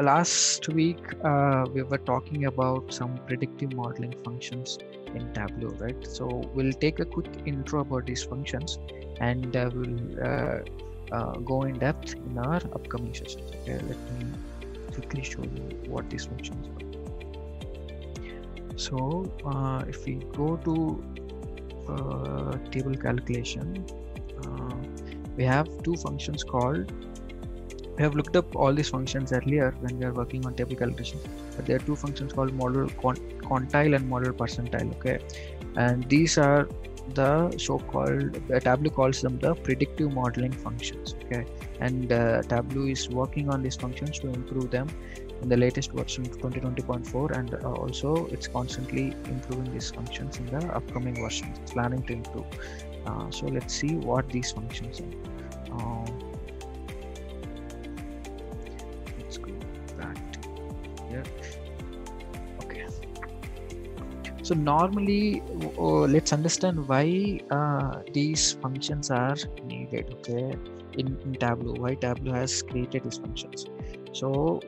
last week we were talking about some predictive modeling functions in Tableau, right? So we'll take a quick intro about these functions, and we'll go in depth in our upcoming sessions. Okay, let me quickly show you what these functions are. So if we go to table calculation, we have two functions called. We have looked up all these functions earlier when we are working on table calculation, but there are two functions called model quantile and model percentile. Okay, and these are the so-called, Tableau calls them the predictive modeling functions. Okay, and Tableau is working on these functions to improve them in the latest version 2020.4, and also it's constantly improving these functions in the upcoming versions. It's planning to improve. So let's see what these functions are. Let's go back to here. Okay. So normally, let's understand why these functions are needed. Okay, in Tableau, why Tableau has created these functions. So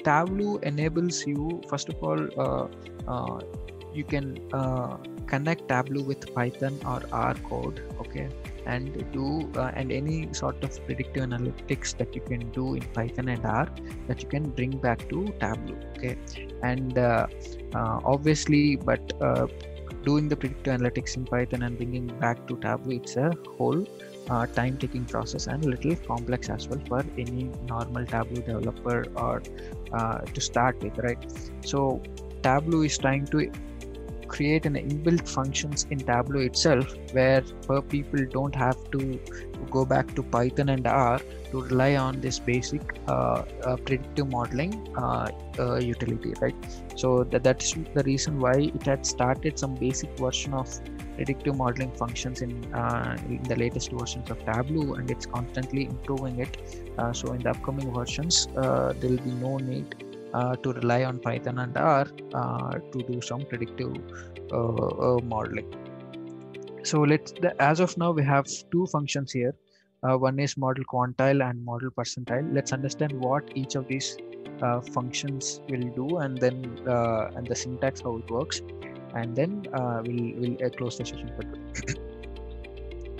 Tableau enables you, first of all, you can connect Tableau with Python or R code, okay, and do and any sort of predictive analytics that you can do in Python and R that you can bring back to Tableau. Okay, and obviously, but doing the predictive analytics in Python and bringing back to Tableau, it's a whole time-taking process and a little complex as well for any normal Tableau developer or to start with, right? So Tableau is trying to create an inbuilt functions in Tableau itself, where people don't have to go back to Python and R to rely on this basic predictive modeling utility, right? So that's the reason why it had started some basic version of predictive modeling functions in the latest versions of Tableau, and it's constantly improving it. So in the upcoming versions, there will be no need to rely on Python and R to do some predictive modeling. So as of now, we have two functions here. One is model quantile and model percentile. Let's understand what each of these functions will do, and then and the syntax, how it works, and then we'll close the session for today.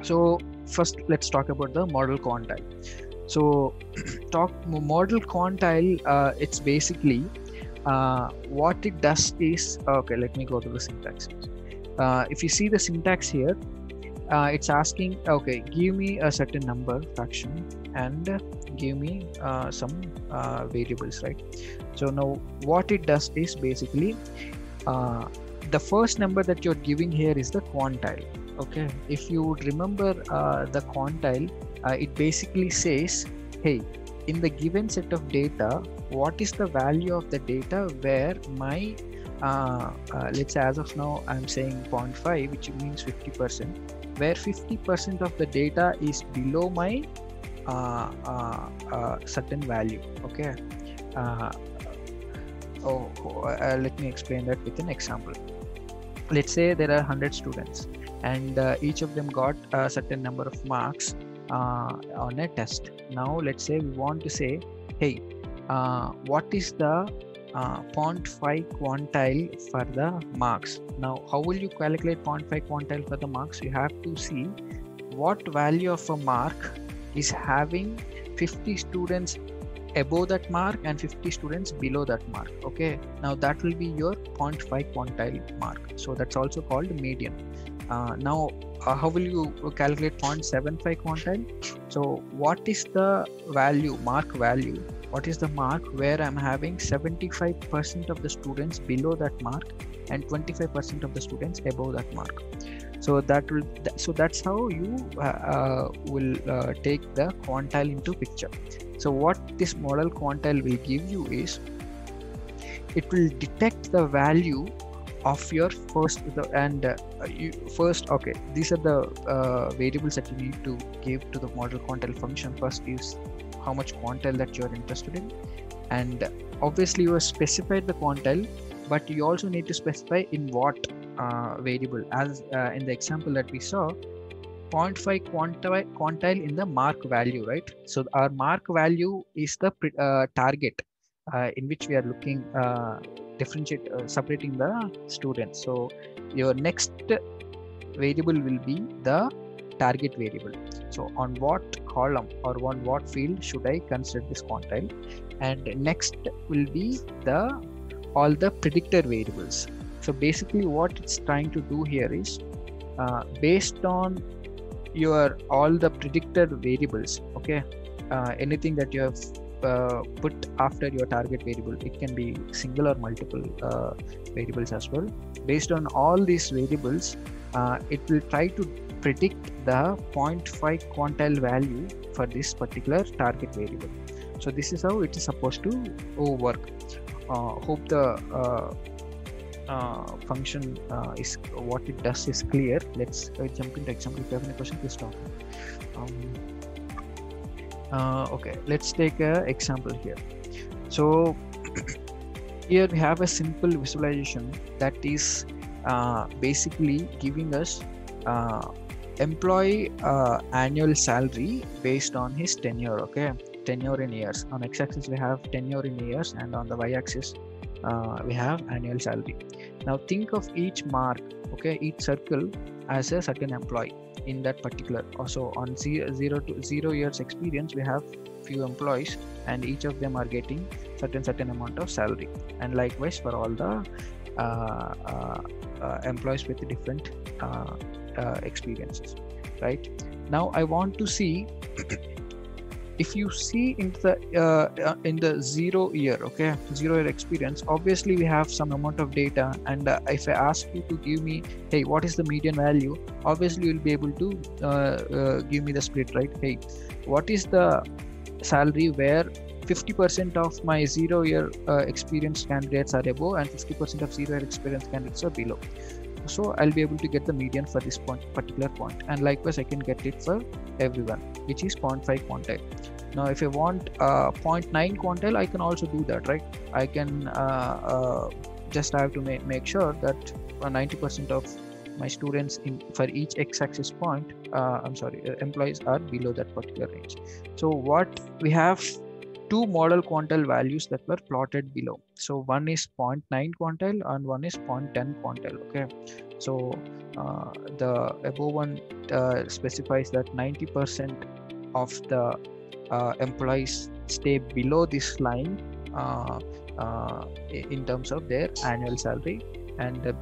So first, let's talk about the model quantile. So model quantile, it's basically what it does is, okay, let me go to the syntax. If you see the syntax here, it's asking, okay, give me a certain number fraction and give me some variables, right? So now what it does is basically the first number that you're giving here is the quantile. Okay, if you would remember the quantile, it basically says, hey, in the given set of data, what is the value of the data where my let's say as of now I'm saying 0.5, which means 50%, where 50% of the data is below my certain value. Okay, let me explain that with an example. Let's say there are 100 students, and each of them got a certain number of marks on a test. Now let's say we want to say, hey, what is the 0.5 quantile for the marks? Now how will you calculate 0.5 quantile for the marks? You have to see what value of a mark is having 50 students above that mark and 50 students below that mark. Okay, now that will be your 0.5 quantile mark. So that's also called median. Now how will you calculate 0.75 quantile? So what is the value, mark value, what is the mark where I'm having 75% of the students below that mark and 25% of the students above that mark? So that's how you will take the quantile into picture. So what this model quantile will give you is, it will detect the value of your first okay, these are the variables that you need to give to the model quantile function. First is how much quantile that you are interested in, and obviously you have specified the quantile, but you also need to specify in what variable. As in the example that we saw, 0.5 quantile in the mark value, right? So our mark value is the target in which we are looking separating the students. So your next variable will be the target variable. So on what column or on what field should I consider this quantile? And next will be all the predictor variables. So basically what it's trying to do here is based on all the predictor variables, okay, anything that you have put after your target variable, it can be single or multiple variables as well. Based on all these variables, it will try to predict the 0.5 quantile value for this particular target variable. So this is how it is supposed to work. Hope the function is what it does is clear. Let's jump into example. If you have any question, please stop. Okay, let's take an example here. So here we have a simple visualization that is basically giving us employee annual salary based on his tenure. Okay, tenure in years. On x-axis we have tenure in years, and on the y-axis we have annual salary. Now think of each mark, okay, each circle as a certain employee in that particular. Also on 0 to 0 years experience, we have few employees, and each of them are getting certain amount of salary. And likewise for all the employees with different experiences. Right now I want to see if you see in the 0 year, okay, 0 year experience, obviously we have some amount of data, and if I ask you to give me, hey, what is the median value, obviously you'll be able to give me the split, right? Hey, what is the salary where 50% of my 0 year experienced candidates are above and 50% of 0 year experienced candidates are below. So I'll be able to get the median for this particular point, and likewise I can get it for everyone, which is 0.5 quantile. Now if I want 0.9 quantile, I can also do that, right? I can just have to make sure that 90% of my students for each x-axis point, employees are below that particular range. So what we have, two model quantile values that were plotted below. So one is 0.9 quantile and one is 0.10 quantile. Okay, so the above one specifies that 90% of the employees stay below this line in terms of their annual salary, and the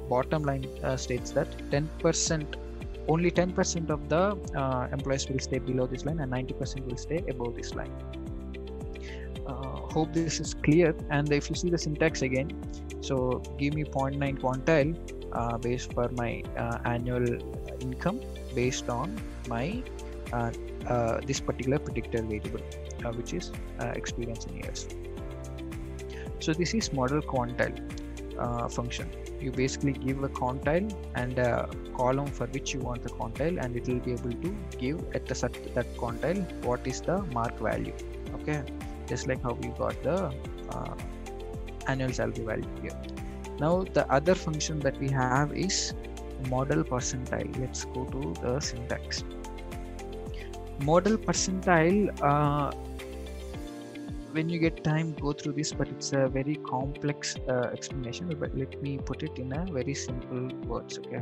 bottom line states that only 10% of the employees will stay below this line and 90% will stay above this line. Hope this is clear. And if you see the syntax again, so give me 0.9 quantile based for my annual income based on my this particular predictor variable, which is experience in years. So this is model quantile function. You basically give a quantile and a column for which you want the quantile, and it will be able to give at that quantile what is the mark value. Okay, just like how we got the annual salary value here. Now the other function that we have is model percentile. Let's go to the syntax. Model percentile, when you get time, go through this, but it's a very complex explanation, but let me put it in a very simple words. Okay,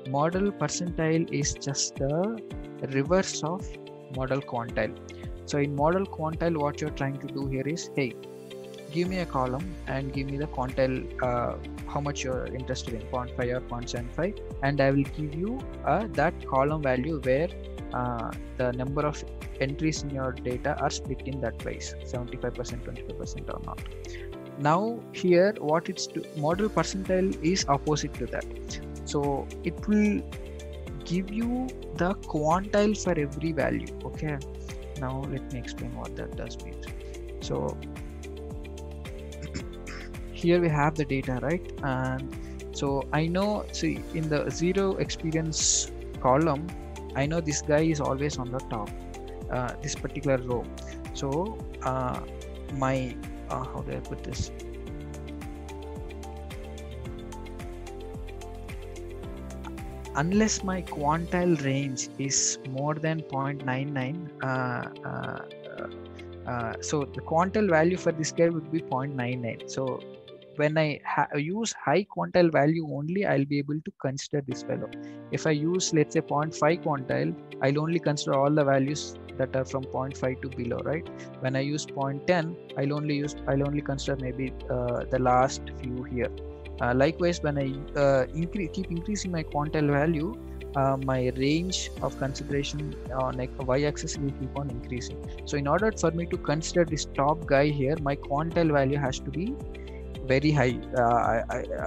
model percentile is just the reverse of model quantile. So in model quantile, what you're trying to do here is, hey, give me a column and give me the quantile, how much you're interested in, 0.5 or 0.75, and I will give you that column value where the number of entries in your data are split in that ways, 75%, 25% or not. Now here what it's model percentile is opposite to that. So it will give you the quantile for every value. Okay, now let me explain what that does mean. So here we have the data, right? And so I know, see, in the 0 experience column, I know this guy is always on the top, this particular row. So my how do I put this? unless my quantile range is more than 0.99, so the quantile value for this guy would be 0.99. So when I use high quantile value only, I'll be able to consider this fellow. If I use, let's say, 0.5 quantile, I'll only consider all the values that are from 0.5 to below, right? When I use 0.10, I'll only consider maybe the last few here. Likewise, when I keep increasing my quantile value, my range of consideration on y-axis will keep on increasing. So in order for me to consider this top guy here, my quantile value has to be very high.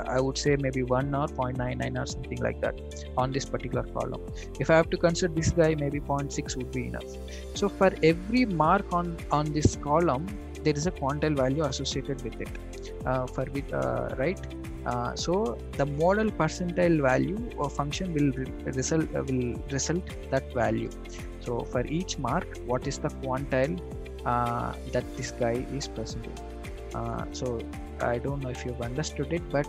I would say maybe 1 or 0.99 or something like that on this particular column. If I have to consider this guy, maybe 0.6 would be enough. So for every mark on this column, there is a quantile value associated with it. Right? So the model percentile value or function will result that value. So for each mark, what is the quantile that this guy is presenting? So I don't know if you've understood it, but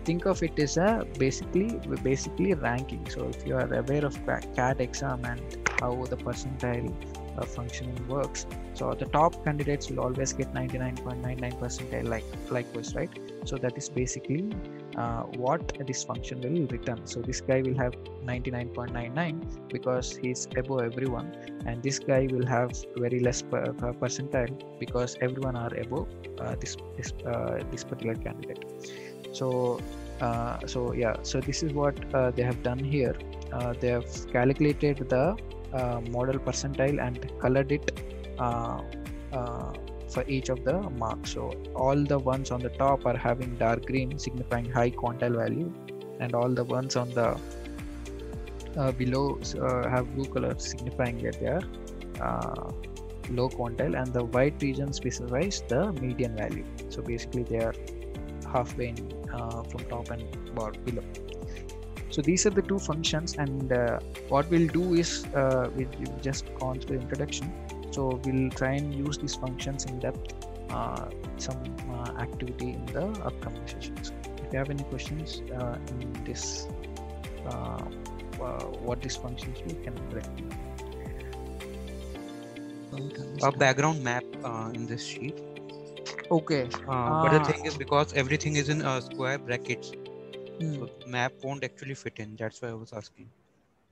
think of it as a basically ranking. So if you are aware of CAT exam and how the percentile functioning works, so the top candidates will always get 99.99 percentile likewise, right? So that is basically what this function will return. So this guy will have 99.99 because he's above everyone, and this guy will have very less percentile because everyone are above this particular candidate. So so this is what they have done here. They have calculated the model percentile and colored it for each of the marks. So all the ones on the top are having dark green, signifying high quantile value, and all the ones on the below have blue color, signifying that they are low quantile, and the white region specifies the median value. So basically they are halfway in, from top and below. So these are the two functions, and what we'll do is we've just gone through the introduction. So we'll try and use these functions in depth, some activity in the upcoming sessions. If you have any questions in this, what these functions do, you can let me know. A background map in this sheet. Okay. But the thing is, because everything is in square brackets, so map won't actually fit in. That's why I was asking.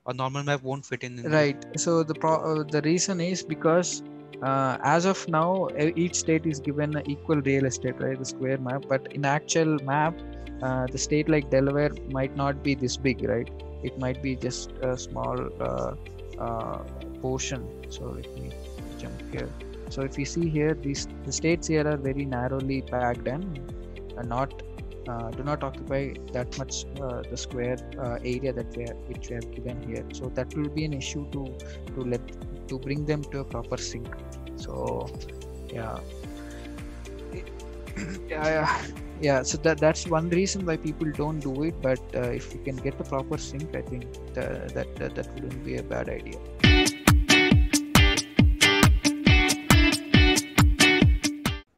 A normal map won't fit in. Right. So the reason is because as of now, each state is given an equal real estate, right? The square map. But in actual map, the state like Delaware might not be this big, right? It might be just a small portion. So let me jump here. So if you see here, the states here are very narrowly packed and do not occupy that much the square area which we have given here. So that will be an issue to bring them to a proper sync. So yeah. So that's one reason why people don't do it. But if you can get the proper sync, I think that wouldn't be a bad idea.